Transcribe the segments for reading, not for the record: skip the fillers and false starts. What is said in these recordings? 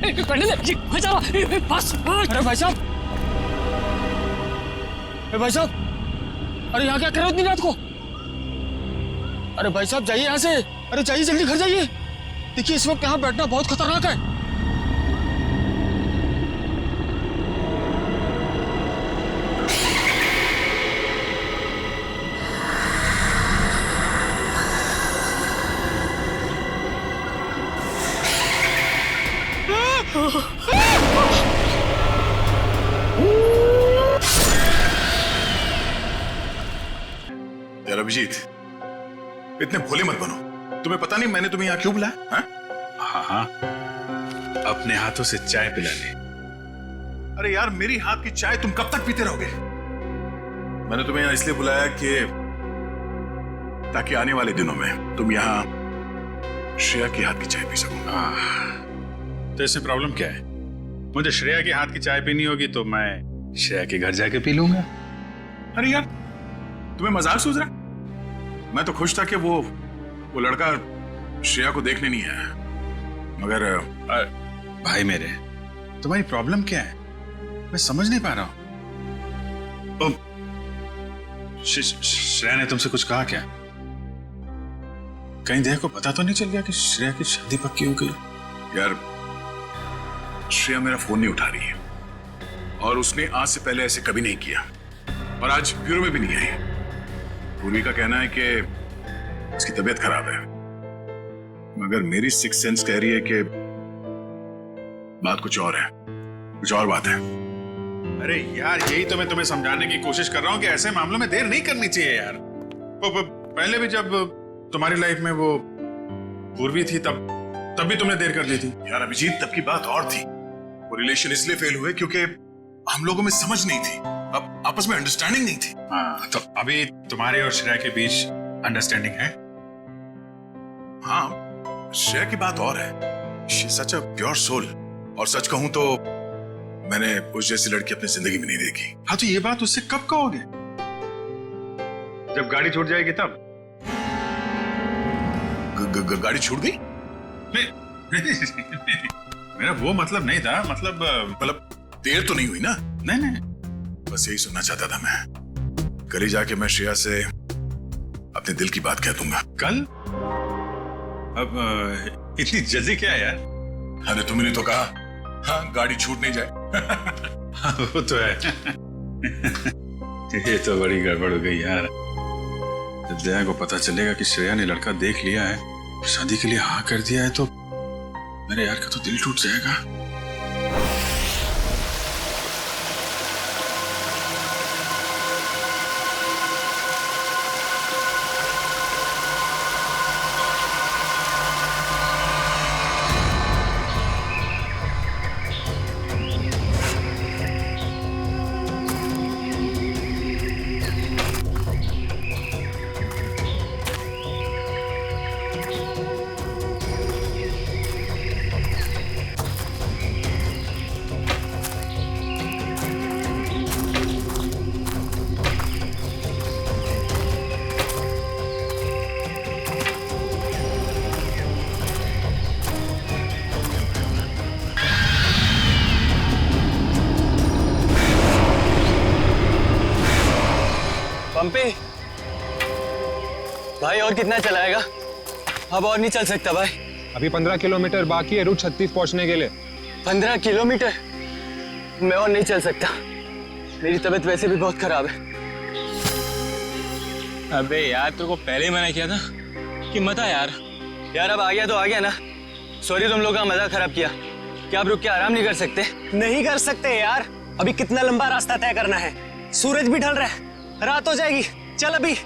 बस। अरे भाई साहब, भाई साहब, अरे यहाँ क्या कर रहे हो इतनी रात को? अरे भाई साहब जाइए यहाँ से, अरे जाइए जल्दी घर जाइए। देखिए इस वक्त यहाँ बैठना बहुत खतरनाक है। यार अभिजीत, इतने भोले मत बनो। तुम्हें पता नहीं मैंने तुम्हें यहाँ क्यों बुलाया? हाँ हाँ, अपने हाथों से चाय पिला ले। अरे यार, मेरी हाथ की चाय तुम कब तक पीते रहोगे? मैंने तुम्हें यहाँ इसलिए बुलाया कि ताकि आने वाले दिनों में तुम यहाँ श्रेया की हाथ की चाय पी सको। तो इसमें प्रॉब्लम क्या है? मुझे श्रेया के हाथ की चाय पीनी होगी तो मैं श्रेया के घर जाके पी लूंगा। अरे यार, तुम्हें मजाक सूझ रहा? मैं तो खुश था कि वो लड़का श्रेया को देखने नहीं आया, मगर भाई मेरे, तुम्हारी प्रॉब्लम क्या है? मैं समझ नहीं पा रहा हूं। श्रेया ने तुमसे कुछ कहा क्या? कहीं देह को पता तो नहीं चल गया कि श्रेया की शादी पक्की हो गई? यार, श्रेया मेरा फोन नहीं उठा रही है और उसने आज से पहले ऐसे कभी नहीं किया और आज ब्यूरो में भी नहीं आई। पूर्वी का कहना है कि उसकी तबीयत खराब है, मगर मेरी सिक्स सेंस कह रही है कि बात कुछ और है, कुछ और बात है। अरे यार, यही तो मैं तुम्हें समझाने की कोशिश कर रहा हूं कि ऐसे मामलों में देर नहीं करनी चाहिए यार। पहले भी जब तुम्हारी लाइफ में वो पूर्वी थी तब भी तुमने देर कर दी थी। यार अभिजीत, तब की बात और थी। वो रिलेशन इसलिए फेल हुए क्योंकि हम लोगों में समझ नहीं थी, अब आपस में अंडरस्टैंडिंग नहीं थी। हाँ, तो अभी तुम्हारे और श्रेया के बीच अंडरस्टैंडिंग है? हाँ, श्रेया की बात और है। She is such a pure soul, और सच कहूं तो मैंने उस जैसी लड़की अपनी जिंदगी में नहीं देखी। हाँ, तो ये बात उससे कब कहोगे? जब गाड़ी छूट जाएगी तब? गाड़ी छूट गई? मेरा वो मतलब नहीं था। मतलब देर तो नहीं हुई ना? नहीं, बस यही सुनना चाहता था मैं। कल ही जाके मैं श्रेया से अपने दिल की बात कह दूंगा। कल? अब इतनी जल्दी क्या है यार? अरे तुमने तो कहा, हाँ, गाड़ी छूट नहीं जाए। हाँ, वो तो है। ये तो बड़ी गड़बड़ हो गई यार। जब दया को पता चलेगा कि श्रेया ने लड़का देख लिया है, शादी के लिए हाँ कर दिया है, तो मेरे यार का तो दिल टूट जाएगा। पंपी भाई, और कितना चलाएगा? अब और नहीं चल सकता भाई। अभी 15 किलोमीटर बाकी है रूट 36 पहुंचने के लिए। 15 किलोमीटर? मैं और नहीं चल सकता, मेरी तबीयत वैसे भी बहुत खराब है। अबे यार, तेरे को पहले ही मना किया था कि मत आ यार। यार अब आ गया तो आ गया ना। सॉरी, तुम लोग का मजाक खराब किया। क्या आप रुक के आराम नहीं कर सकते? नहीं कर सकते यार, अभी कितना लंबा रास्ता तय करना है। सूरज भी ढल रहा है, रात हो जाएगी। चल अभी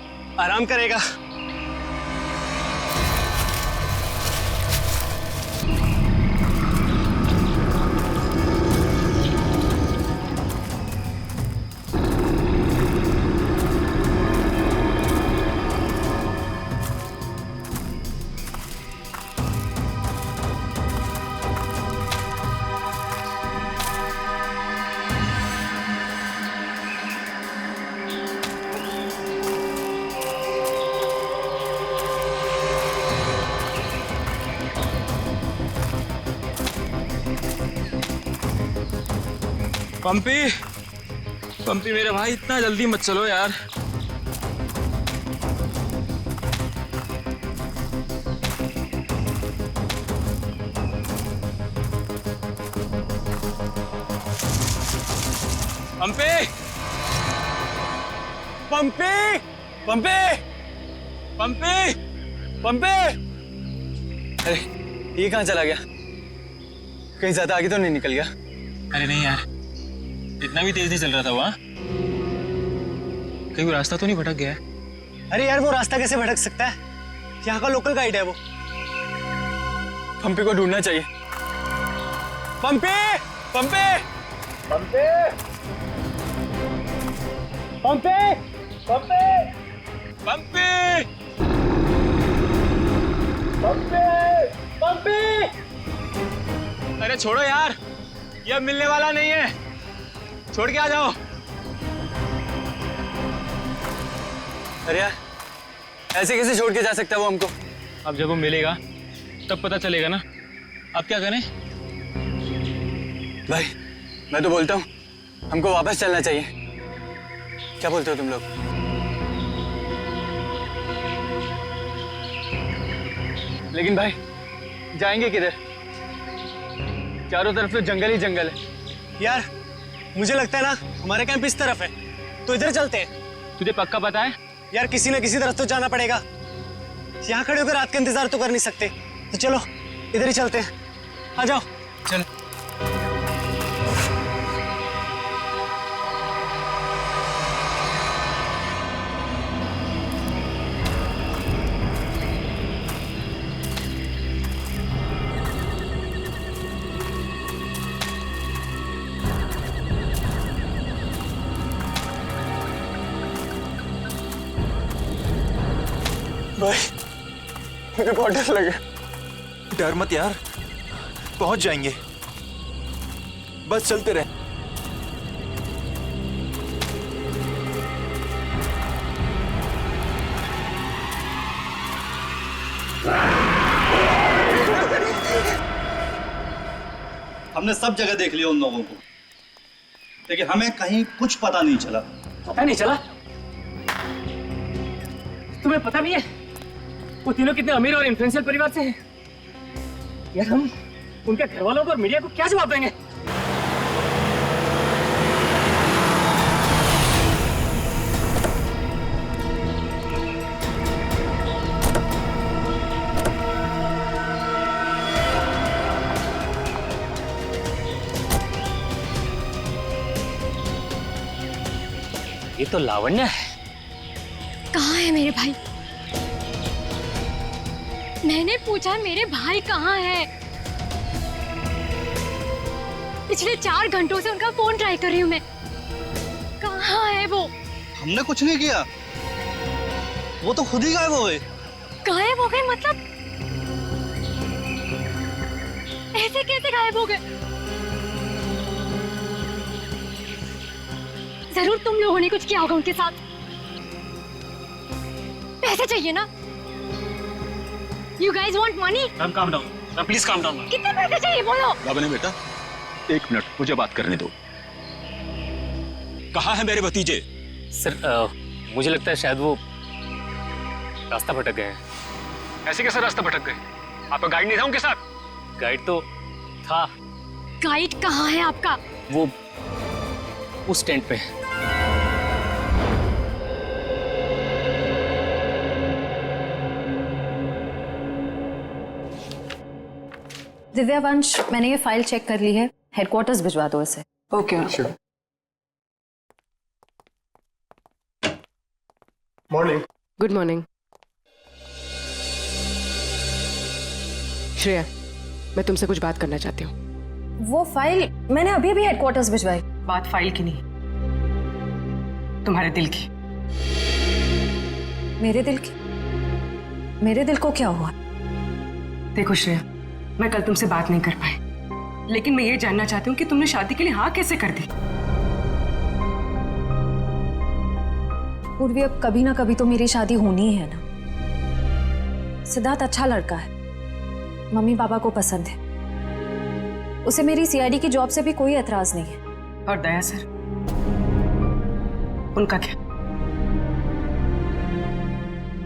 आराम करेगा। पंपी पंपी मेरे भाई, इतना जल्दी मत चलो यार। पंपी पंपी पंपी पंपी पंपी। अरे ये कहाँ चला गया? कहीं ज्यादा आगे तो नहीं निकल गया? अरे नहीं यार, इतना भी तेज नहीं चल रहा था वहाँ। कहीं वो रास्ता तो नहीं भटक गया है? अरे यार वो रास्ता कैसे भटक सकता है? यहाँ का लोकल गाइड है वो। पंपी को ढूंढना चाहिए। पंपी पंपी पंपी पंपी पंपी पंपी पंपी पंपी। अरे छोड़ो यार, ये अब मिलने वाला नहीं है, छोड़ के आ जाओ। अरे यार ऐसे कैसे छोड़ के जा सकता है वो हमको? अब जब वो मिलेगा तब पता चलेगा ना। अब क्या करें? भाई मैं तो बोलता हूँ हमको वापस चलना चाहिए। क्या बोलते हो तुम लोग? लेकिन भाई जाएंगे किधर? चारों तरफ तो जंगल ही जंगल है। यार मुझे लगता है ना हमारे कैंप इस तरफ है, तो इधर चलते हैं। तुझे पक्का पता है? यार किसी न किसी तरफ तो जाना पड़ेगा। यहाँ खड़े होकर रात का इंतजार तो कर नहीं सकते, तो चलो इधर ही चलते हैं। आ जाओ। चलो। भाई मुझे बहुत डर लगा। डर मत यार, पहुंच जाएंगे, बस चलते रहे। हमने सब जगह देख लिया उन लोगों को, लेकिन हमें कहीं कुछ पता नहीं चला। पता नहीं चला? तुम्हें पता भी है वो तीनों कितने अमीर और इन्फ्लुएंशियल परिवार से हैं? यार हम उनके घर वालों को और मीडिया को क्या जवाब देंगे? ये तो लावण्य है। कहाँ है मेरे भाई? मैंने पूछा मेरे भाई कहाँ है? पिछले 4 घंटों से उनका फोन ट्राई कर रही हूँ मैं। कहाँ है वो? हमने कुछ नहीं किया, वो तो खुद ही गायब हो गए। गायब हो गए मतलब? ऐसे कैसे गायब हो गए? जरूर तुम लोगों ने कुछ किया होगा उनके साथ। पैसे चाहिए ना? You guys want money? Calm down. Please calm down. कितने पैसे चाहिए बोलो? लावण्य बेटा, 1 मिनट मुझे बात करने दो। कहाँ है मेरे भतीजे? सर मुझे लगता है शायद वो रास्ता भटक गए हैं। ऐसे कैसे रास्ता भटक गए? आपका गाइड नहीं था उनके साथ? गाइड तो था। गाइड कहाँ है आपका? वो उस टेंट पे। दिव्यावंश, मैंने ये फाइल चेक कर ली है, हेडक्वार्टर्स भिजवा दो इसे। Okay Sure. Good morning. Shreya, मैं तुमसे कुछ बात करना चाहती हूँ। वो फाइल मैंने अभी अभी हेडक्वार्टर्स भिजवाई। बात फाइल की नहीं, तुम्हारे दिल की। मेरे दिल की? मेरे दिल को क्या हुआ? देखो श्रेया, मैं कल तुमसे बात नहीं कर पाई, लेकिन मैं ये जानना चाहती हूँ कि तुमने शादी के लिए हाँ कैसे कर दी? पूर्वी, अब कभी ना कभी तो मेरी शादी होनी ही है ना। सिद्धार्थ अच्छा लड़का है, मम्मी पापा को पसंद है, उसे मेरी सीआईडी की जॉब से भी कोई एतराज नहीं है। और दया सर, उनका क्या?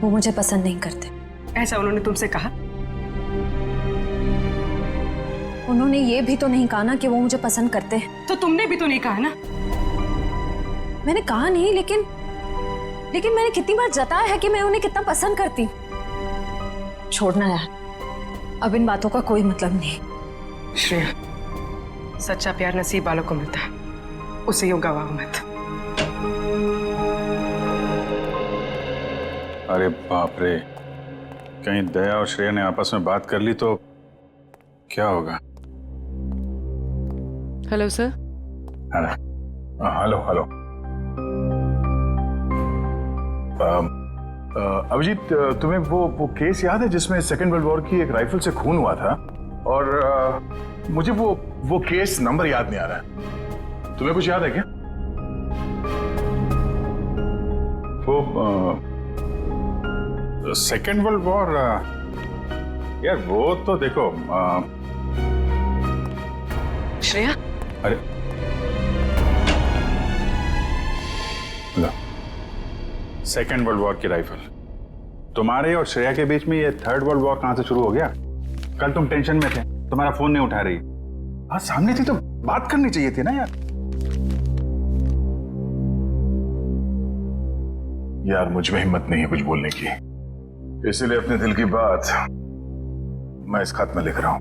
वो मुझे पसंद नहीं करते। ऐसा उन्होंने तुमसे कहा? उन्होंने ये भी तो नहीं कहा ना कि वो मुझे पसंद करते हैं। तो तुमने भी तो नहीं कहा ना। मैंने कहा नहीं, लेकिन मैंने कितनी बार जताया है कि मैं उन्हें कितना पसंद करती हूँ। छोड़ना यार, अब इन बातों का कोई मतलब नहीं। श्रेया, सच्चा प्यार नसीब वालों को मिलता है, उसे यूं गवाओ मत। अरे बाप रे, कहीं दया और श्रेया ने आपस में बात कर ली तो क्या होगा? Hello sir. Hello hello. Abhijit, तुम्हें वो केस याद है जिसमें सेकेंड वर्ल्ड वॉर की एक राइफल से खून हुआ था? और मुझे वो केस नंबर याद नहीं आ रहा है। तुम्हें कुछ याद है क्या? वो सेकेंड वर्ल्ड वॉर, यार वो तो देखो। श्रेया, अरे लो, सेकेंड वर्ल्ड वॉर की राइफल। तुम्हारे और श्रेया के बीच में ये थर्ड वर्ल्ड वॉर कहां से शुरू हो गया? कल तुम टेंशन में थे, तुम्हारा फोन नहीं उठा रही। हाँ, सामने थी तो बात करनी चाहिए थी ना यार। यार मुझ में हिम्मत नहीं है कुछ बोलने की, इसीलिए अपने दिल की बात मैं इस खत में लिख रहा हूं।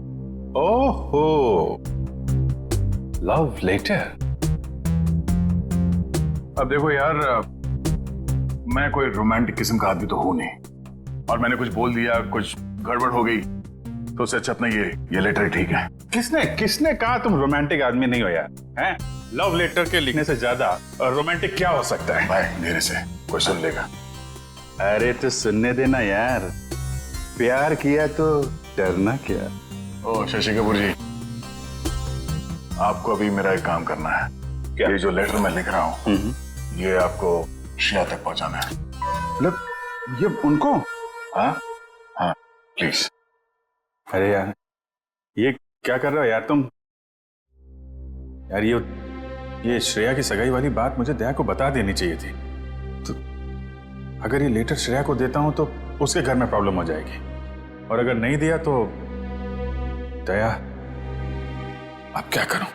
ओहो, लव लेटर। अब देखो यार, मैं कोई रोमांटिक किस्म का आदमी तो हूं नहीं, और मैंने कुछ बोल दिया, कुछ गड़बड़ हो गई, तो उससे अच्छा अपना ये लेटर ठीक है। किसने कहा तुम रोमांटिक आदमी नहीं हो यार? हैं? लव लेटर के लिखने से ज्यादा रोमांटिक क्या हो सकता है? भाई धीरे से, कोई सुन लेगा। अरे तो सुनने देना यार, प्यार किया तो डरना क्या। ओ शशि कपूर जी, आपको अभी मेरा एक काम करना है। क्या? ये जो लेटर मैं लिख रहा हूँ, ये आपको श्रेया तक पहुंचाना है। मतलब ये उनको? हाँ हाँ, प्लीज। अरे यार, ये क्या कर रहे हो यार तुम? यार ये श्रेया की सगाई वाली बात मुझे दया को बता देनी चाहिए थी। तो अगर ये लेटर श्रेया को देता हूं तो उसके घर में प्रॉब्लम हो जाएगी, और अगर नहीं दिया तो दया, अब क्या करूं?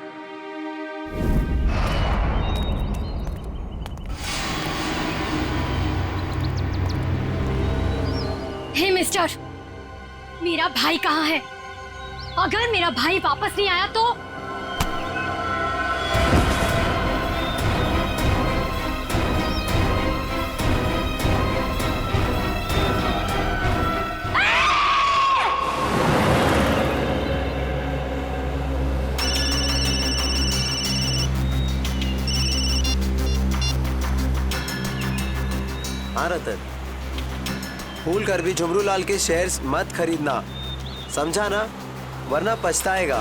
हे मिस्टर, मेरा भाई कहाँ है? अगर मेरा भाई वापस नहीं आया तो हाँ रतन, भूल कर भी झुमरू लाल के शेयर्स मत खरीदना, समझा ना? वरना पछताएगा।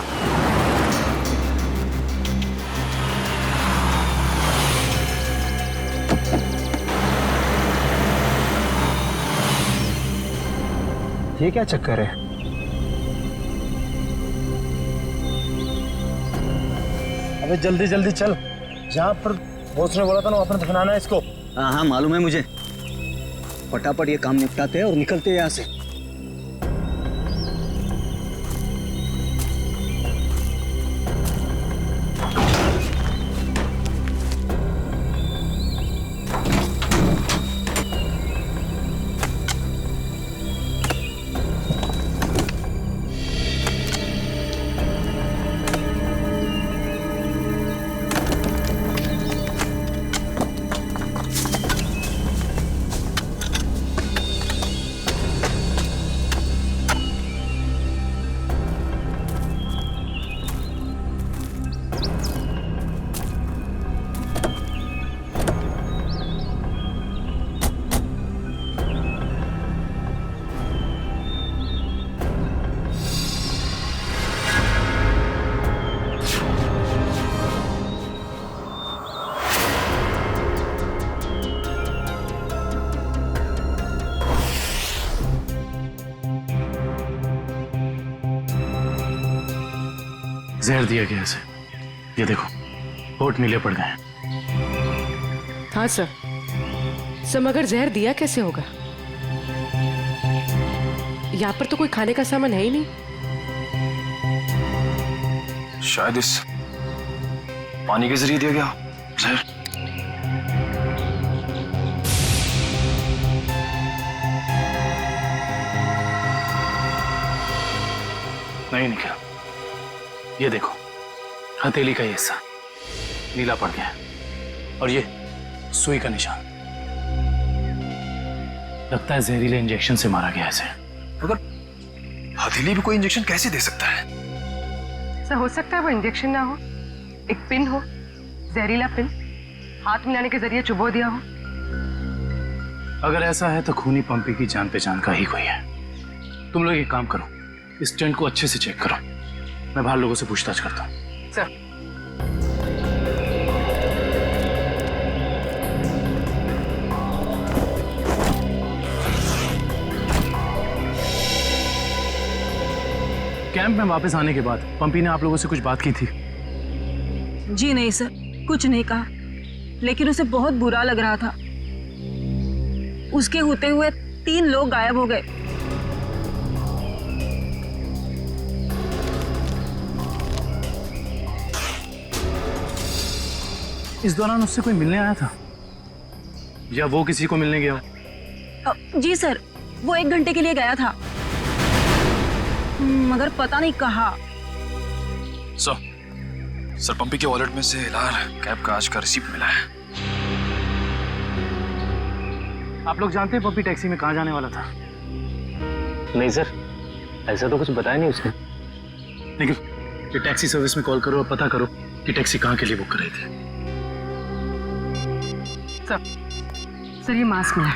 ये क्या चक्कर है? अबे जल्दी जल्दी चल, जहाँ पर बॉस ने बोला था ना वहाँ पर दफनाना है इसको। हाँ हाँ मालूम है मुझे, फटाफट ये काम निपटाते हैं और निकलते हैं यहाँ से। जहर दिया गया इसे, ये देखो होठ नीले पड़ गए। हाँ सर, मगर जहर दिया कैसे होगा? यहाँ पर तो कोई खाने का सामान है ही नहीं। शायद इस पानी के जरिए दिया गया जहर। नहीं निकला। ये देखो, हथेली का ये हिस्सा नीला पड़ गया है और ये सुई का निशान। लगता है जहरीले इंजेक्शन से मारा गया इसे। मगर हथेली भी कोई इंजेक्शन कैसे दे सकता है? सर हो सकता है वो इंजेक्शन ना हो, एक पिन हो, जहरीला पिन हाथ मिलाने के जरिए चुबो दिया हो। अगर ऐसा है तो खूनी पंपी की जान पहचान का ही कोई है। तुम लोग एक काम करो, इस टेंट को अच्छे से चेक करो। मैं बाहर लोगों से पूछताछ करता हूँ। सर कैंप में वापस आने के बाद पंपी ने आप लोगों से कुछ बात की थी? जी नहीं सर, कुछ नहीं कहा, लेकिन उसे बहुत बुरा लग रहा था। उसके होते हुए 3 लोग गायब हो गए। इस दौरान उससे कोई मिलने आया था या वो किसी को मिलने गया हो? जी सर, वो 1 घंटे के लिए गया था, मगर पता नहीं कहाँ। सर पंपी के वॉलेट में से लाल कैब का आज का रिसीप्ट मिला है। आप लोग जानते हैं पंपी टैक्सी में कहाँ जाने वाला था? नहीं सर, ऐसा तो कुछ बताया नहीं उसने। लेकिन ये टैक्सी सर्विस में कॉल करो और पता करो कि टैक्सी कहाँ के लिए बुक कर रही थी। सर ये मास्क मिला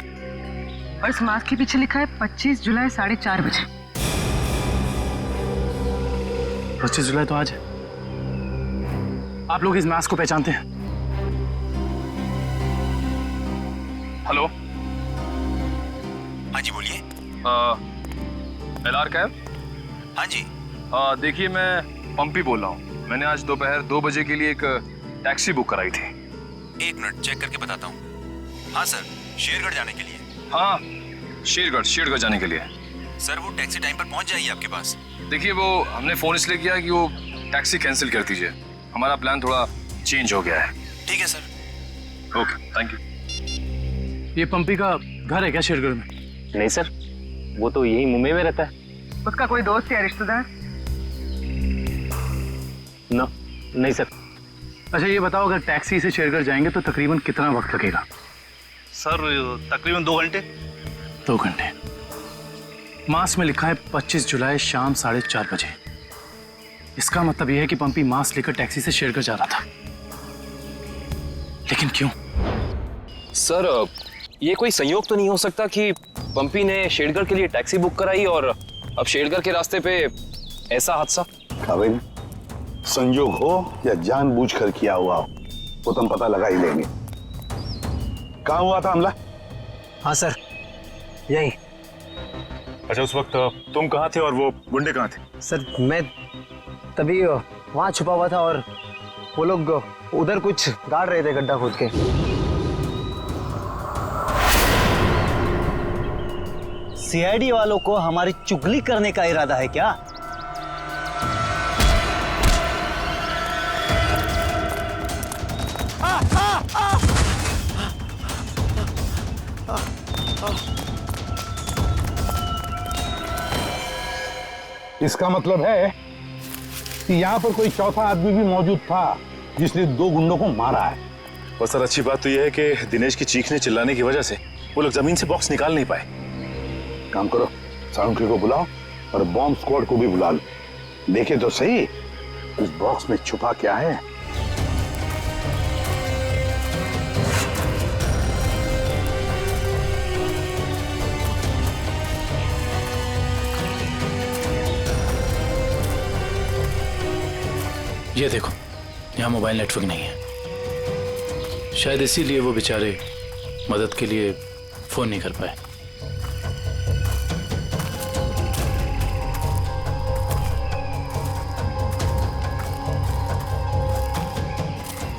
और इस मास्क के पीछे लिखा है 25 जुलाई 4:30 बजे। 25 जुलाई तो आज है। आप लोग इस मास्क को पहचानते हैं? हेलो, हाँ जी बोलिए। LR cab? हाँ जी। देखिए मैं पंपी बोल रहा हूँ। मैंने आज दोपहर 2 बजे के लिए एक टैक्सी बुक कराई थी। 1 मिनट चेक करके बताता हूँ। हाँ सर, शेरगढ़ जाने के लिए। हाँ, शेरगढ़ जाने के लिए। सर वो टैक्सी टाइम पर पहुँच जाएगी आपके पास। देखिए वो हमने फोन इसलिए किया कि वो टैक्सी कैंसिल कर दीजिए। हमारा प्लान थोड़ा चेंज हो गया है। ठीक है सर। Okay, thank you. ये पंपी का घर है क्या शेरगढ़ में? नहीं सर, वो तो यही मुंबई में रहता है। उसका कोई दोस्त या रिश्तेदार? नहीं सर। अच्छा ये बताओ, अगर टैक्सी से शेरगढ़ जाएंगे तो तकरीबन कितना वक्त लगेगा? सर तकरीबन 2 घंटे। 2 घंटे। मास में लिखा है 25 जुलाई शाम 4:30 बजे। इसका मतलब यह है कि पंपी मास लेकर टैक्सी से शेरगढ़ जा रहा था। लेकिन क्यों? सर ये कोई संयोग तो नहीं हो सकता कि पंपी ने शेरगढ़ के लिए टैक्सी बुक कराई और अब शेरगढ़ के रास्ते पे ऐसा हादसा? काबिल, संयोग हो या जानबूझकर किया हुआ हो वो तुम पता लगा ही लेंगे। कहाँ हुआ था हमला? हाँ सर, यही। अच्छा उस वक्त तुम कहाँ थे और वो गुंडे कहाँ थे? सर मैं तभी वहाँ छुपा हुआ था और वो लोग उधर कुछ गाड़ रहे थे गड्ढा खोद के। सीआईडी वालों को हमारी चुगली करने का इरादा है क्या? इसका मतलब है कि यहाँ पर कोई चौथा आदमी भी मौजूद था जिसने 2 गुंडों को मारा है। और सर अच्छी बात तो यह है कि दिनेश की चीखने चिल्लाने की वजह से वो लोग जमीन से बॉक्स निकाल नहीं पाए। काम करो, साउंड्री को बुलाओ और बॉम्ब स्क्वाड को भी बुला लो। देखे तो सही इस बॉक्स में छुपा क्या है। ये देखो, यहाँ मोबाइल नेटवर्क नहीं है। शायद इसीलिए वो बेचारे मदद के लिए फोन नहीं कर पाए।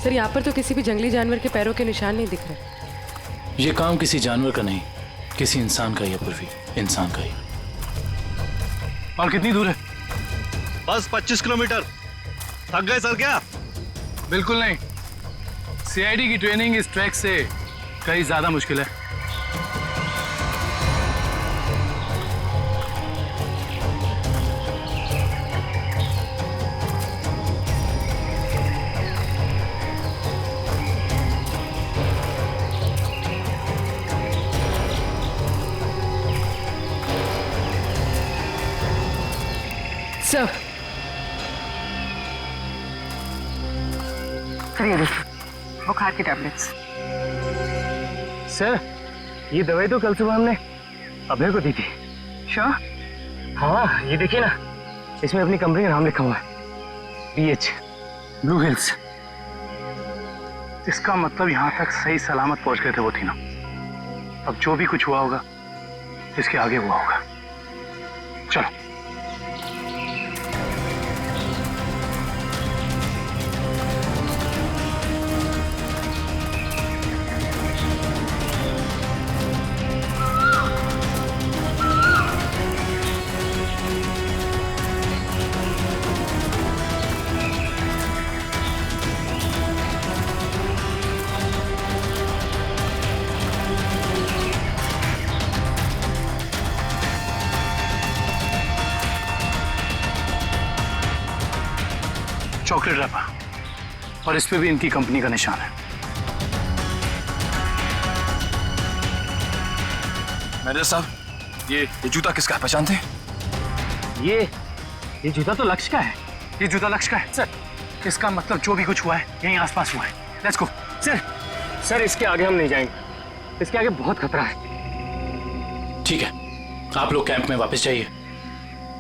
सर यहाँ पर तो किसी भी जंगली जानवर के पैरों के निशान नहीं दिख रहे। ये काम किसी जानवर का नहीं, किसी इंसान का ही है पूर्वी, इंसान का ही। और कितनी दूर है? बस 25 किलोमीटर। थक गए सर क्या? बिल्कुल नहीं, सीआईडी की ट्रेनिंग इस ट्रैक से कहीं ज्यादा मुश्किल है। सर ये देखिए बुखार की टैबलेट्स। सर ये दवाई तो कल सुबह हमने अभय को दी थी। श्योर? हाँ ये देखिए ना, इसमें अपनी कंपनी का नाम लिखा हुआ है, BH ब्लू हिल्स। इसका मतलब यहाँ तक सही सलामत पहुंच गए थे वो तीनों। अब जो भी कुछ हुआ होगा इसके आगे हुआ होगा। चलो। चॉकलेट रैपर और इस पे भी इनकी कंपनी का निशान है। मैनेजर साहब, ये जूता किसका है, पहचानते हैं? ये जूता तो लक्ष्य का है। ये जूता लक्ष्य का है सर। इसका मतलब जो भी कुछ हुआ है यहीं आसपास हुआ है। Let's go. सर इसके आगे हम नहीं जाएंगे, इसके आगे बहुत खतरा है। ठीक है, आप लोग कैंप में वापस जाइए,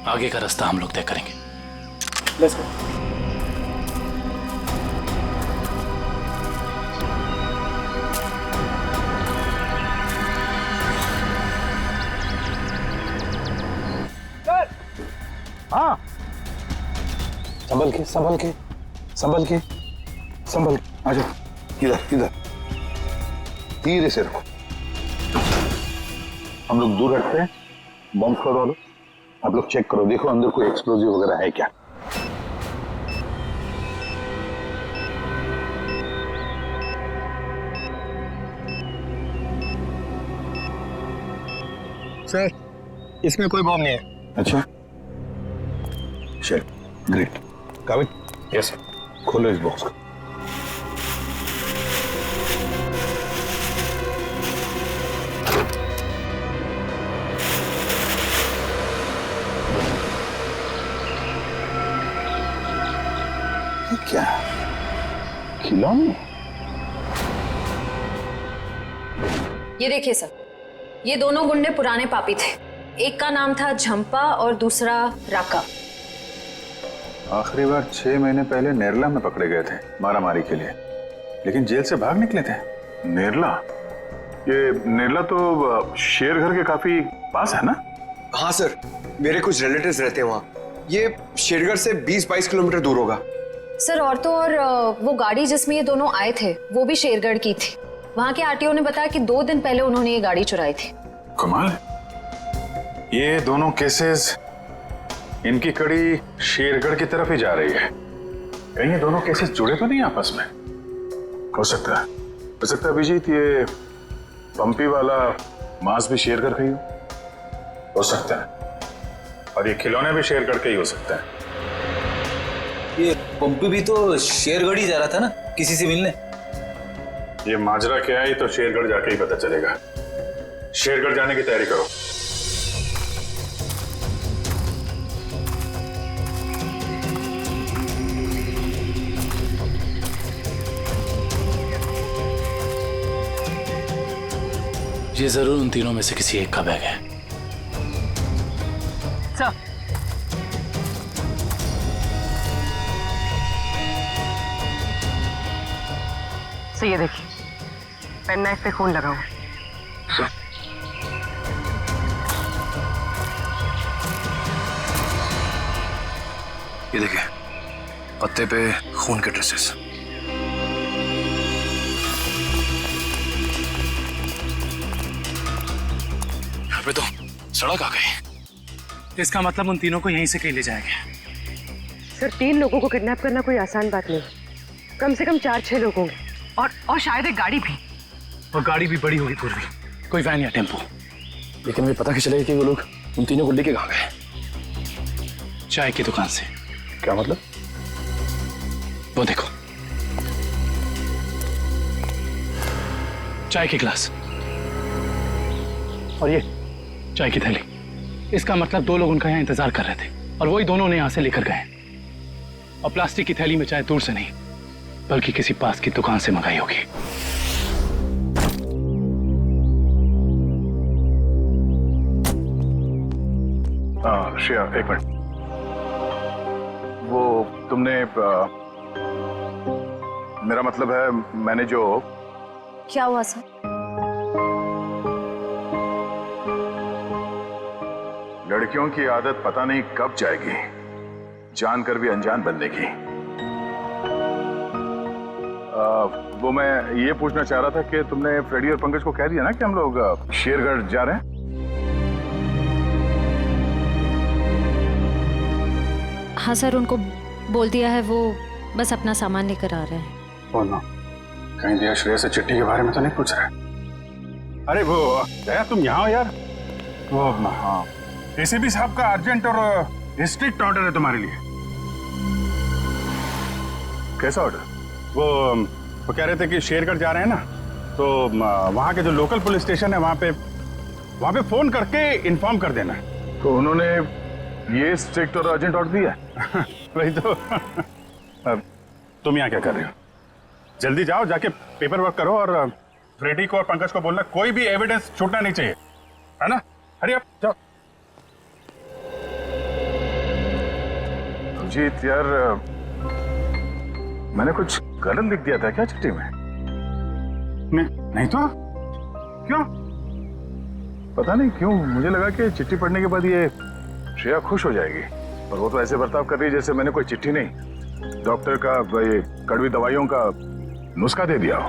आगे का रास्ता हम लोग तय करेंगे। Let's go. हाँ, संभल के संभल के संभल के संभल के। आ जाओ, इधर इधर धीरे से रखो। हम लोग दूर हटते हैं। बम स्क्वाड वालों, आप लोग चेक करो, देखो अंदर कोई एक्सप्लोजिव वगैरह है क्या। सर इसमें कोई बम नहीं है। अच्छा, चल ग्रेट। काबिल? Yes sir. खोलो इस बॉक्स को। ये क्या खिलौने? ये देखिए सर, ये दोनों गुंडे पुराने पापी थे। एक का नाम था झंपा और दूसरा राका। आखिरी बार 6 महीने पहले नेरला में पकड़े गए थे मारामारी के लिए, लेकिन जेल से भाग निकले थे। नेरला? ये नेरला तो शेरघर के काफी पास है ना? हाँ सर, मेरे कुछ रिलेटिव्स रहते हैं वहाँ। ये शेरगढ़ से 20-22 किलोमीटर दूर होगा। सर और तो और वो गाड़ी जिसमें ये दोनों आए थे वो भी शेरगढ़ की थी। वहाँ के आरटीओ ने बताया कि 2 दिन पहले उन्होंने ये गाड़ी चुराई थी। कमाल है। ये दोनों केसेस, इनकी कड़ी शेरगढ़ की तरफ ही जा रही है। कहीं ये दोनों केसेस जुड़े तो नहीं आपस में? हो सकता है अभिजीत, ये पंपी वाला मांस भी शेरगढ़ का ही हो सकता है। और ये खिलौने भी शेरगढ़ के ही हो सकते हैं। ये पंपी भी तो शेरगढ़ ही जा रहा था ना किसी से मिलने। ये माजरा क्या है, ये तो शेरगढ़ जाके ही पता चलेगा। शेरगढ़ जाने की तैयारी करो। ये जरूर उन तीनों में से किसी एक का बैग है। सर ये देखिए, पेन नाइफ पे खून लगा हुआ। ये देखिए, पत्ते पे खून के ट्रेसेस। पे तो सड़क आ गई। इसका मतलब उन तीनों को यहीं से कहीं ले जाएंगे। सर 3 लोगों को किडनैप करना कोई आसान बात नहीं। कम से कम 4-6 लोग होंगे और शायद एक गाड़ी भी। और गाड़ी भी बड़ी होगी पूर्वी, कोई वैन या टेम्पो। लेकिन मुझे पता कैसे चलेगा कि वो लोग उन तीनों को लेके कहाँ गए? चाय की दुकान से। क्या मतलब? वो देखो, चाय के गिलास और ये चाय की थैली। इसका मतलब 2 लोग उनका यहाँ इंतजार कर रहे थे और वही दोनों ने यहाँ से लेकर गए। और प्लास्टिक की थैली में चाय दूर से नहीं बल्कि किसी पास की दुकान से मंगाई होगी। श्रेया, एक मिनट। वो तुमने मेरा मतलब है, मैंने जो... क्या हुआ सर? लड़कियों की आदत पता नहीं कब जाएगी, जानकर भी अनजान बनने की। वो मैं ये पूछना चाह रहा था कि तुमने फ्रेडी और पंकज को कह दिया ना कि हम लोग शेरगढ़ जा रहे हैं? हाँ सर, उनको बोल दिया है, वो बस अपना सामान लेकर आ रहे हैं। बोलना कहीं दिया श्रेया से चिट्ठी के बारे में तो नहीं पूछ रहे? अरे वो दया, तुम यहाँ हो यार। वो हाँ, एसीपी साहब का अर्जेंट और स्ट्रिक्ट ऑर्डर है तुम्हारे लिए। कैसा ऑर्डर? वो कह रहे थे कि शेरगढ़ जा रहे हैं ना, तो वहाँ के जो लोकल पुलिस स्टेशन है वहाँ पे फोन करके इन्फॉर्म कर देना। तो उन्होंने ये स्ट्रिक्ट और अर्जेंट ऑर्डर दिया? वही तो। अब तुम यहाँ क्या कर रहे हो? जल्दी जाओ, जाके पेपर वर्क करो और फ्रेडी को और पंकज को बोलना कोई भी एविडेंस छूटना नहीं चाहिए, है ना? हरी आप जाओ। अभिजीत यार, मैंने कुछ गलत लिख दिया था क्या चिट्ठी में? नहीं तो क्यों? पता नहीं क्यों मुझे लगा कि चिट्ठी पढ़ने के बाद ये श्रेया खुश हो जाएगी, और वो तो ऐसे बर्ताव कर रही है जैसे मैंने कोई चिट्ठी नहीं, डॉक्टर का ये कड़वी दवाइयों का नुस्खा दे दिया हो।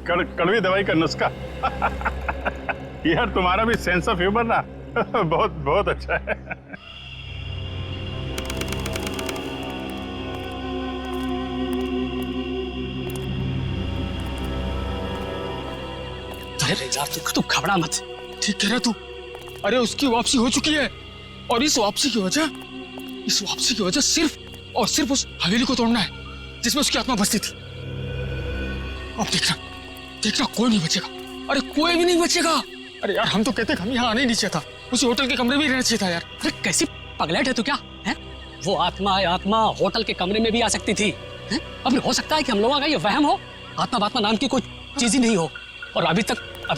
कड़वी दवाई का नुस्खा? यार तुम्हारा भी सेंस ऑफ ह्यूमर ना बहुत बहुत अच्छा है। अरे यार तू घबरा मत, ठीक कह रहा तू। अरे उसकी वापसी हो चुकी है और इस वापसी की वजह सिर्फ और सिर्फ उस हवेली को तोड़ना है जिसमें उसकी आत्मा बसती थी। अब देखना कोई नहीं बचेगा। अरे कोई भी नहीं बचेगा। अरे यार हम तो कहते हम यहाँ आने ही नहीं चाहिए था, उसी होटल के कमरे में ही रहना चाहिए था यार। अरे कैसी पगलेट है तू क्या है? वो आत्मा होटल के कमरे में भी आ सकती थी। अब हो सकता है कि हम लोगों का ये वहम हो, आत्मा नाम की कोई चीज ही नहीं हो। और अभी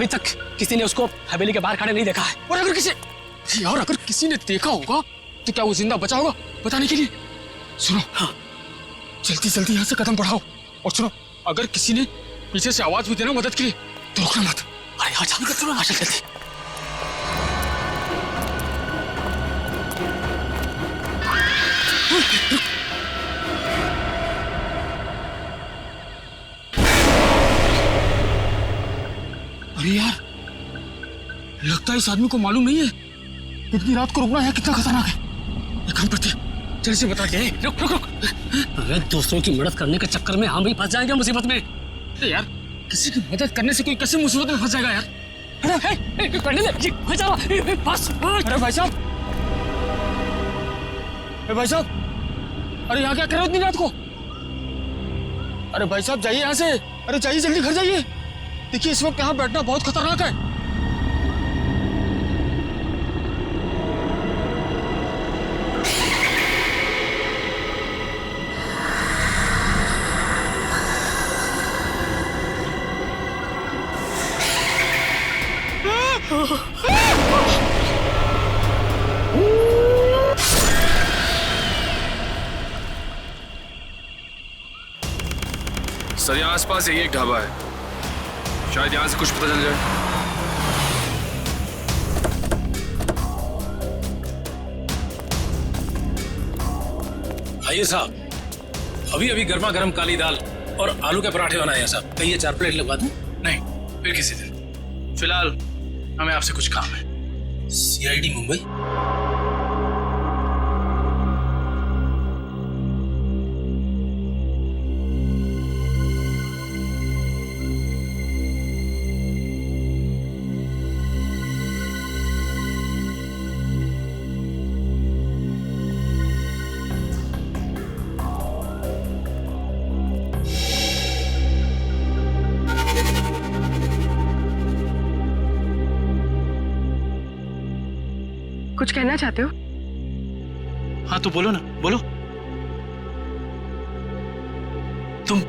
तक किसी ने उसको हवेली के बाहर खड़े नहीं देखा है। और अगर किसी ने देखा होगा तो क्या वो जिंदा बचा होगा बताने के लिए? सुनो, हाँ, जल्दी यहाँ से कदम बढ़ाओ। और सुनो, अगर किसी ने पीछे से आवाज भी देना मदद के लिए तो रोकना मत। अरे यार जल्दी। अरे यार, लगता है इस आदमी को मालूम नहीं है इतनी रात को रुकना है कितना खतरनाक है। एक काम करते हैं, जल्दी से बता के रुक। अरे दूसरों की मदद करने के चक्कर में हम भी फंस जाएंगे मुसीबत में। यार किसी की मदद करने से कोई कैसे मुसीबत में फंस जाएगा यार? अरे करने दे, बस। अरे भाई साहब, अरे यहाँ क्या कर रहे हो इतनी रात को? अरे भाई साहब जाइए यहाँ से। अरे जाइए, जल्दी घर जाइए। देखिए इस वक्त यहाँ बैठना बहुत खतरनाक है। सर यहाँ आसपास यही एक ढाबा है, शायद यहाँ से कुछ पता चल जाए। आइए साहब, अभी गर्मा गर्म काली दाल और आलू के पराठे बनाए हैं साहब। कहिए 4 प्लेट लगवा दूं? नहीं, फिर किसी दिन। फिलहाल हमें आपसे कुछ काम है। सीआईडी मुंबई। कुछ कहना चाहते हो? हाँ तो बोलो ना, बोलो। तुम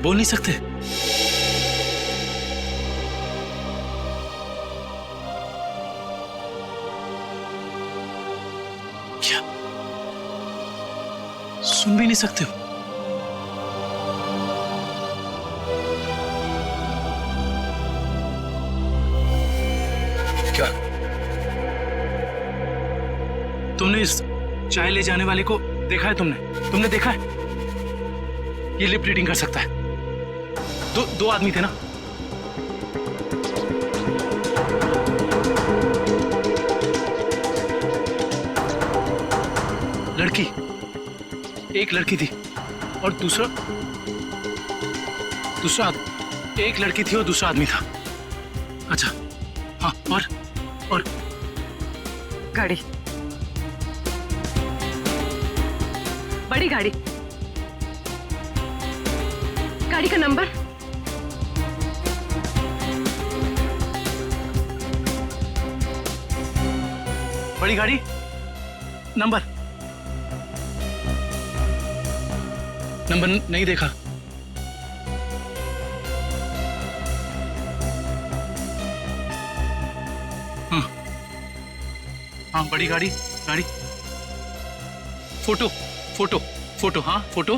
बोल नहीं सकते? क्या सुन भी नहीं सकते हो? क्या तुमने इस चाय ले जाने वाले को देखा है? तुमने देखा है? ये लिप रीडिंग कर सकता है। दो आदमी थे ना? लड़की, एक लड़की थी और दूसरा एक लड़की थी और दूसरा आदमी था। अच्छा हाँ, और गाड़ी, बड़ी गाड़ी, गाड़ी का नंबर? बड़ी गाड़ी नंबर नहीं देखा। हाँ बड़ी गाड़ी फोटो हाँ फोटो।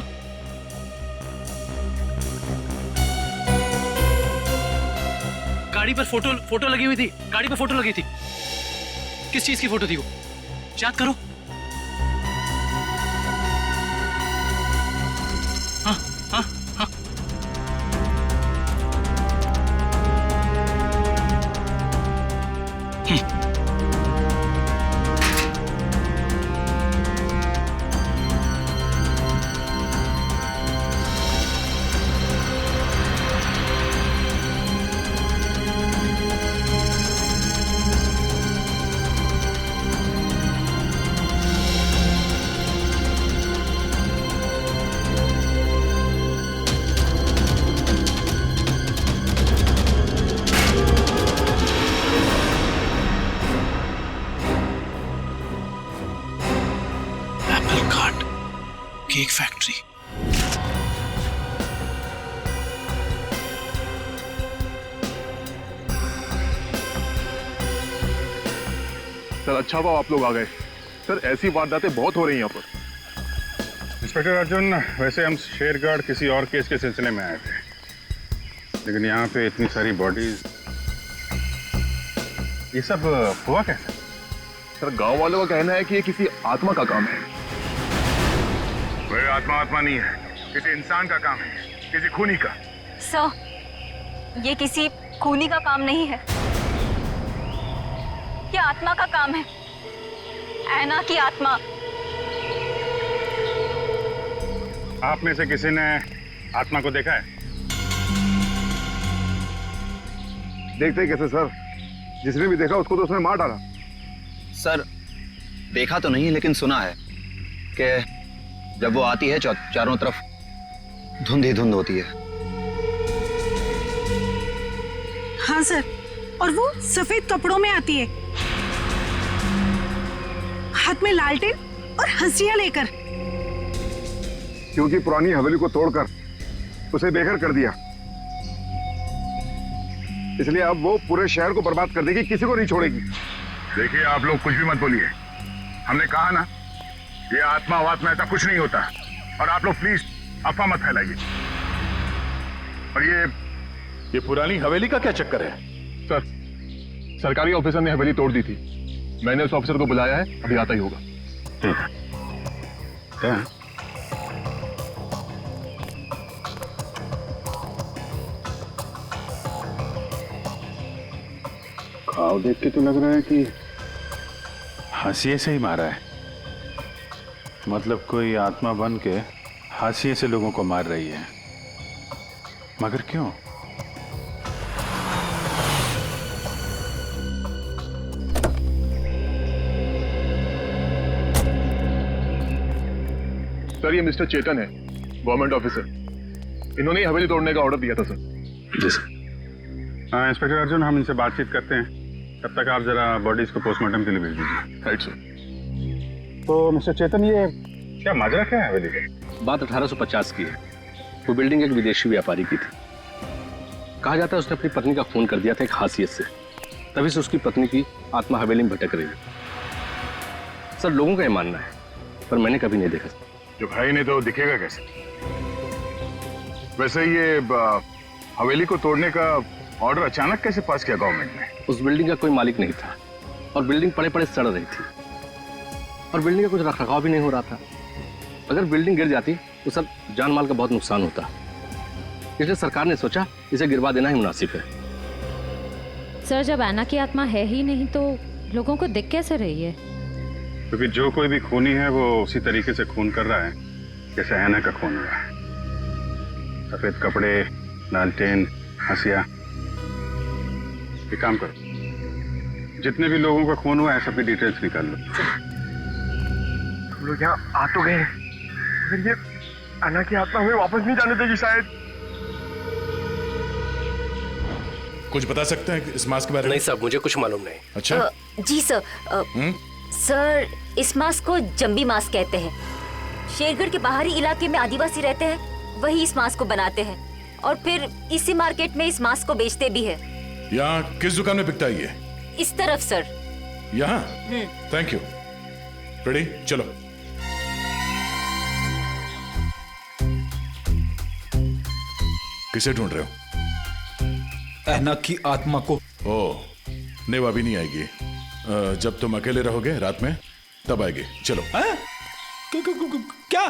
गाड़ी पर फोटो लगी हुई थी। गाड़ी पर फोटो लगी थी। किस चीज की फोटो थी वो? याद करो। हाँ हाँ हाँ केक फैक्ट्री। सर अच्छा हुआ आप लोग आ गए। सर ऐसी वारदातें बहुत हो रही हैं यहाँ पर। इंस्पेक्टर अर्जुन, वैसे हम शेरगढ़ किसी और केस के सिलसिले में आए थे, लेकिन यहाँ पे इतनी सारी बॉडीज, ये सब हुआ कैसे? सर गांव वालों का कहना है कि ये किसी आत्मा का काम है। वह आत्मा नहीं है, किसी इंसान का काम है, किसी खूनी का। सर, ये किसी खूनी का काम नहीं है, ये आत्मा का काम है। ऐना की आत्मा। आप में से किसी ने आत्मा को देखा है? देखते कैसे सर, जिसने भी देखा उसको तो उसने मार डाला। सर देखा तो नहीं, लेकिन सुना है कि जब वो आती है चारों तरफ धुंध ही धुंध होती है। हाँ सर, और वो सफेद कपड़ों में आती है, हाथ में लालटेन और हंसिया लेकर। क्योंकि पुरानी हवेली को तोड़कर उसे बेघर कर दिया, इसलिए अब वो पूरे शहर को बर्बाद कर देगी, किसी को नहीं छोड़ेगी। देखिए आप लोग कुछ भी मत बोलिए, हमने कहा ना ये आत्मा वात्मा ऐसा कुछ नहीं होता, और आप लोग प्लीज अफवाह मत फैलाइए। और ये पुरानी हवेली का क्या चक्कर है? सर सरकारी ऑफिसर ने हवेली तोड़ दी थी, मैंने उस ऑफिसर को बुलाया है, अभी आता ही होगा। क्या? घाव देख के तो लग रहा है कि हाशिए से ही मारा है। मतलब कोई आत्मा बन के हाशिए से लोगों को मार रही है। मगर क्यों? सर ये मिस्टर चेतन है, गवर्नमेंट ऑफिसर। इन्होंने ही हवेली तोड़ने का ऑर्डर दिया था सर। जी सर। हाँ इंस्पेक्टर अर्जुन, हम इनसे बातचीत करते हैं, तब तक आप जरा बॉडीज को पोस्टमार्टम के लिए भेज दीजिए। Right sir. तो मिस्टर चेतन, ये क्या माजरा क्या है हवेली का? बात 1850 की है। वो बिल्डिंग एक विदेशी व्यापारी की थी। कहा जाता है उसने अपनी पत्नी का खून कर दिया था एक हासियत से, तभी से उसकी पत्नी की आत्मा हवेली में भटक रही है। सर लोगों का ये मानना है, पर मैंने कभी नहीं देखा। जो भाई ने तो दिखेगा कैसे? वैसे ये हवेली को तोड़ने का ऑर्डर अचानक कैसे पास किया गवर्नमेंट ने? उस बिल्डिंग का कोई मालिक नहीं था और बिल्डिंग पड़े पड़े सड़ रही थी और बिल्डिंग का कुछ रखरखाव भी नहीं हो रहा था। अगर बिल्डिंग गिर जाती तो सब जान माल का बहुत नुकसान होता, इसलिए सरकार ने सोचा इसे गिरवा देना ही मुनासिब है। सर जब ऐना की आत्मा है ही नहीं तो लोगों को दिख कैसे रही है? क्योंकि जो कोई भी खूनी है वो उसी तरीके से खून कर रहा है जैसे ऐना का खून हुआ है। सफेद कपड़े, लालटेन, हंसिया। एक काम करो, जितने भी लोगों का खून हुआ है सबकी डिटेल्स निकाल लो। हम लोग यहाँ आ तो गए, मगर ये अन्ना की आत्मा हमें वापस नहीं जाने देगी शायद। कुछ बता सकते हैं इस मास्क के बारे में? नहीं साहब, मुझे कुछ मालूम नहीं। अच्छा जी सर। सर इस मास्क को जंबी मास्क कहते हैं। शेरगढ़ के बाहरी इलाके में आदिवासी रहते हैं, वही इस मास्क को बनाते हैं और फिर इसी मार्केट में इस मास्क को बेचते भी है। यहाँ किस दुकान में बिकता है ये? इस तरफ सर। यहाँ? Thank you. रेडी, चलो। किसे ढूंढ रहे हो? ऐना की आत्मा को। ओह, नहीं वो अभी नहीं आएगी। जब तुम अकेले रहोगे रात में तब आएगी। चलो। क्या?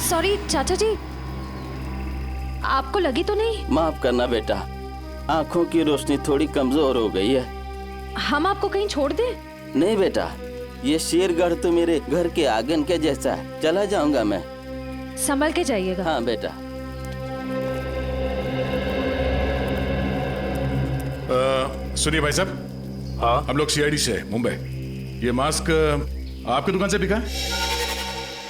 सॉरी चाचा जी, आपको लगी तो नहीं? माफ करना बेटा, आंखों की रोशनी थोड़ी कमजोर हो गई है। हम आपको कहीं छोड़ दें? नहीं बेटा, ये शेरगढ़ तो मेरे घर के आंगन के जैसा है। चला जाऊंगा मैं। संभल के जाइएगा। हाँ बेटा। सुनिए भाई साहब। हाँ, हम लोग सीआईडी से मुंबई। ये मास्क आपकी दुकान से बिका?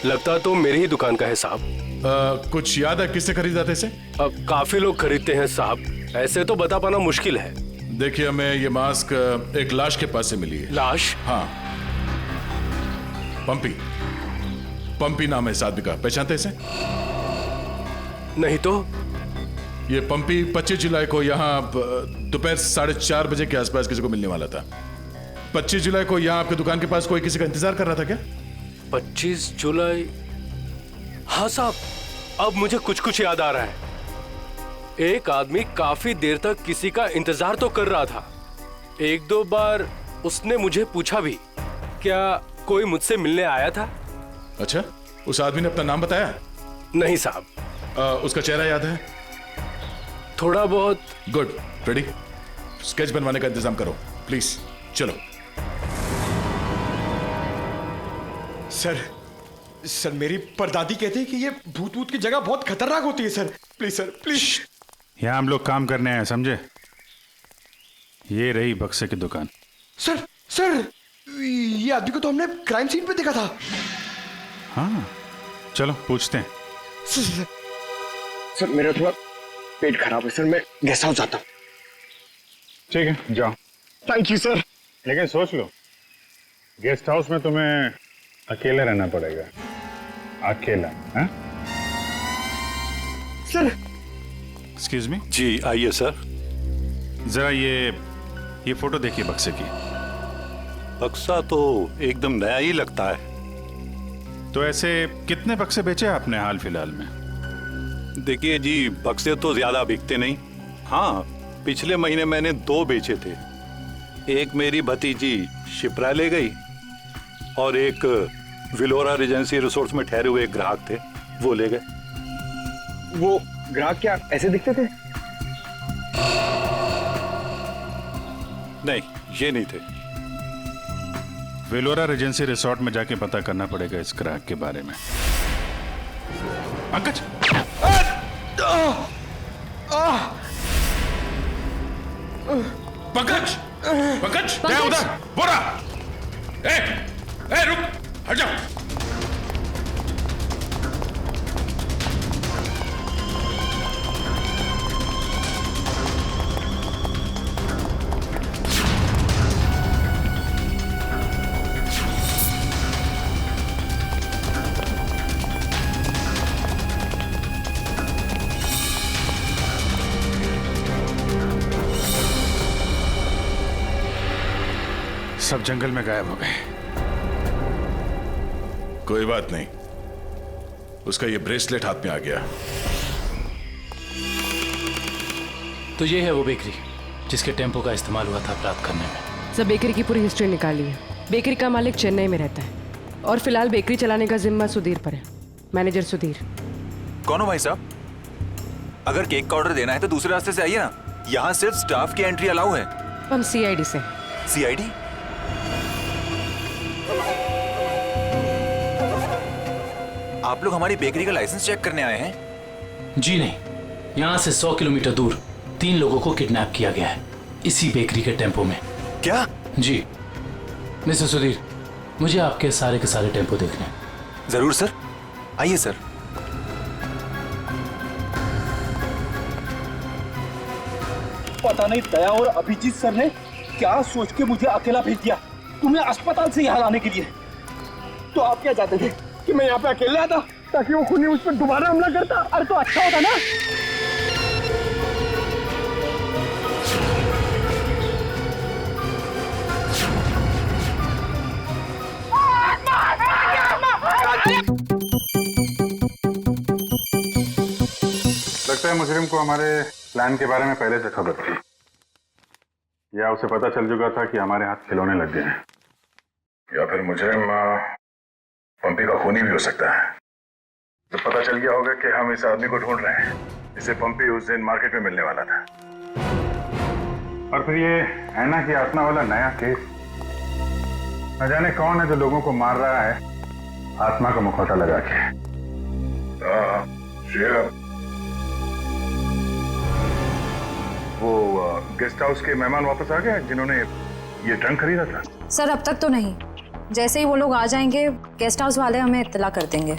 लगता तो मेरी ही दुकान का है साहब। कुछ याद है किससे खरीदा था इसे? काफी लोग खरीदते हैं साहब, ऐसे तो बता पाना मुश्किल है। देखिए, हमें ये मास्क एक लाश के पास से मिली है। लाश? हाँ, पंपी नाम है इस आदमी का। पहचानते इसे? नहीं तो। ये पंपी 25 जुलाई को यहाँ दोपहर 4:30 बजे के आसपास किसी को मिलने वाला था। 25 जुलाई को यहाँ आपकी दुकान के पास कोई किसी का इंतजार कर रहा था क्या? 25 जुलाई? हाँ साहब, अब मुझे कुछ कुछ याद आ रहा है। एक आदमी काफी देर तक किसी का इंतजार तो कर रहा था। एक दो बार उसने मुझे पूछा भी, क्या कोई मुझसे मिलने आया था? अच्छा, उस आदमी ने अपना नाम बताया? नहीं साहब। उसका चेहरा याद है? थोड़ा बहुत। गुड। रेडी? स्केच बनवाने का इंतजाम करो प्लीज। चलो। सर मेरी परदादी कहती है कि ये भूत की जगह बहुत खतरनाक होती है सर। Please sir, please. यहाँ हम लोग काम करने आए, समझे? ये रही बक्से की दुकान। सर ये आदमी को तो हमने क्राइम सीन पे देखा था। हाँ, चलो पूछते हैं। सर मेरा थोड़ा पेट खराब है सर, मैं गेस्ट हाउस जाता हूँ। ठीक है, जाओ। Thank you sir. लेकिन सोच लो, गेस्ट हाउस में तुम्हें अकेले रहना पड़ेगा। अकेला? हाँ? सर। Excuse me. जी आइए सर। जरा ये फोटो देखिए बक्से की। बक्सा तो एकदम नया ही लगता है। तो ऐसे कितने बक्से बेचे आपने हाल फिलहाल में? देखिए जी, बक्से तो ज्यादा बिकते नहीं। हाँ, पिछले महीने मैंने 2 बेचे थे। एक मेरी भतीजी शिप्रा ले गई और एक विलोरा रेजेंसी रिसोर्ट्स में ठहरे हुए एक ग्राहक थे, वो ले गए। वो ग्राहक क्या ऐसे दिखते थे? नहीं, ये नहीं थे। वेलोरा रेजेंसी रिसोर्ट में जाके पता करना पड़ेगा इस ग्राहक के बारे में। पंकज! पंकज! पंकज! क्या उधर? बोरा! रुक! हट जाओ! सब जंगल में गायब हो गए। कोई बात नहीं, उसका ये ब्रेसलेट हाथ में आ गया। तो ये है वो बेकरी जिसके टेम्पो का इस्तेमाल हुआ था अपराध करने में। सब बेकरी की पूरी हिस्ट्री निकाली है। बेकरी का मालिक चेन्नई में रहता है और फिलहाल बेकरी चलाने का जिम्मा सुधीर पर है। मैनेजर सुधीर। कौन हो भाई साहब? अगर केक का ऑर्डर देना है तो दूसरे रास्ते से आइए ना, यहाँ सिर्फ स्टाफ की एंट्री अलाउ है। हम सीआईडी से। सीआईडी? आप लोग हमारी बेकरी का लाइसेंस चेक करने आए हैं? जी नहीं, यहाँ से 100 किलोमीटर दूर 3 लोगों को किडनैप किया गया है, इसी बेकरी के टेम्पो में। क्या? जी मिस्टर सुधीर, मुझे आपके सारे के सारे टेम्पो देखने हैं। जरूर सर, आइए सर। पता नहीं दया और अभिजीत सर ने क्या सोच के मुझे अकेला भेज दिया तुम्हें अस्पताल से यहाँ लाने के लिए। तो आप क्या चाहते थे कि मैं यहाँ पे अकेला आता ताकि वो खूनी उस पर दोबारा हमला करता? अरे तो अच्छा होता ना। लगता है मुजरिम को हमारे प्लान के बारे में पहले से खबर थी, या उसे पता चल चुका था कि हमारे हाथ खिलौने लग गए हैं, या फिर मुजरिम पंपी का खूनी भी हो सकता है। तो पता चल गया होगा कि हम इस आदमी को ढूंढ रहे हैं, इसे पंपी उस दिन मार्केट में मिलने वाला था। और फिर ये ऐना की आत्मा वाला नया केस, न जाने कौन है जो लोगों को मार रहा है आत्मा का मुखौटा लगा के। वो गेस्ट हाउस के मेहमान वापस आ गए जिन्होंने ये ट्रंक खरीदा था? सर अब तक तो नहीं, जैसे ही वो लोग आ जाएंगे गेस्ट हाउस वाले हमें इत्तला कर देंगे।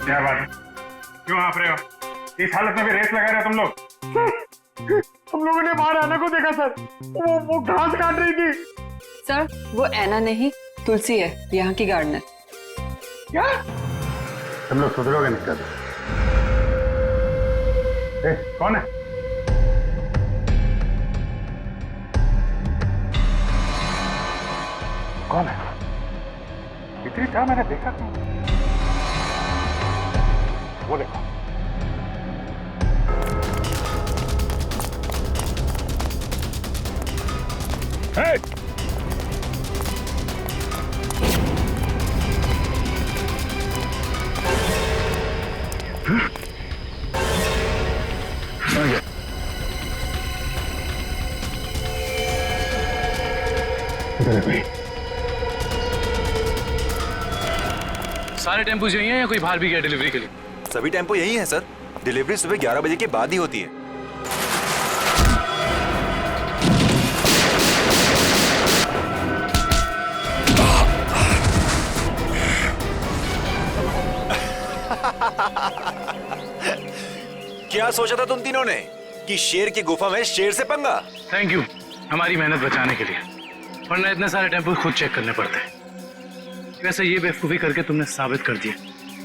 क्या बात है, क्यों आप रहे हो? इस हालत में भी रेस लगा रहे हो तुम लोग? हम लोगों ने बाहर आना को देखा सर, वो घास काट रही थी। सर वो ऐना नहीं तुलसी है, यहाँ की गार्डनर। क्या? तुम लोग सुधरोगे नहीं कर? कौन है? कौन है? इतनी चाह मैंने देखा था। वो देखो। Hey! सारे टेम्पो यही हैं या कोई बाहर भी गया डिलीवरी के लिए? सभी टेम्पो यही हैं सर। डिलीवरी सुबह 11 बजे के बाद ही होती है। क्या सोचा था तुम तीनों ने कि शेर की गुफा में शेर से पंगा? थैंक यू हमारी मेहनत बचाने के लिए, वरना इतने सारे टेम्पो खुद चेक करने पड़ते हैं। वैसे ये बेवकूफी करके तुमने साबित कर दिया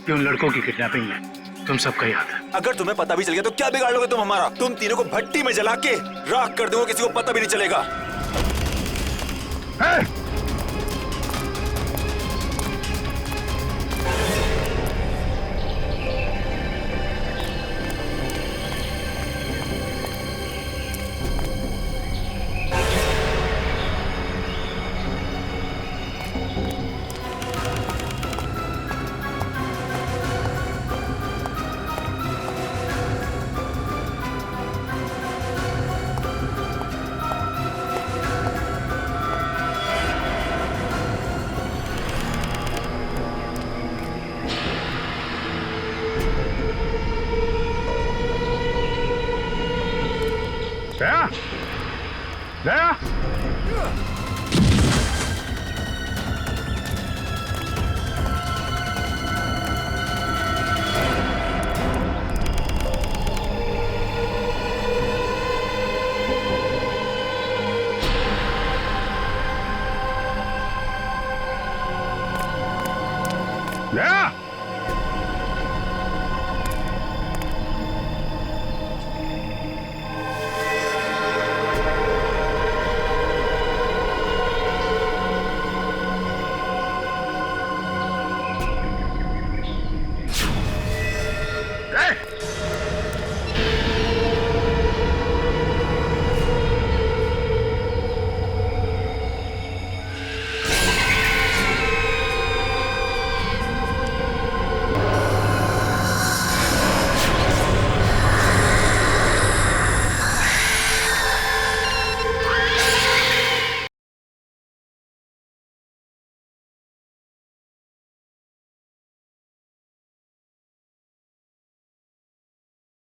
कि उन लड़कों की किडनैपिंग में तुम सबका ही हाथ है। अगर तुम्हें पता भी चल गया तो क्या बिगाड़ लोगे तुम हमारा? तुम तीनों को भट्टी में जला के राख कर दूंगा, किसी को पता भी नहीं चलेगा। गया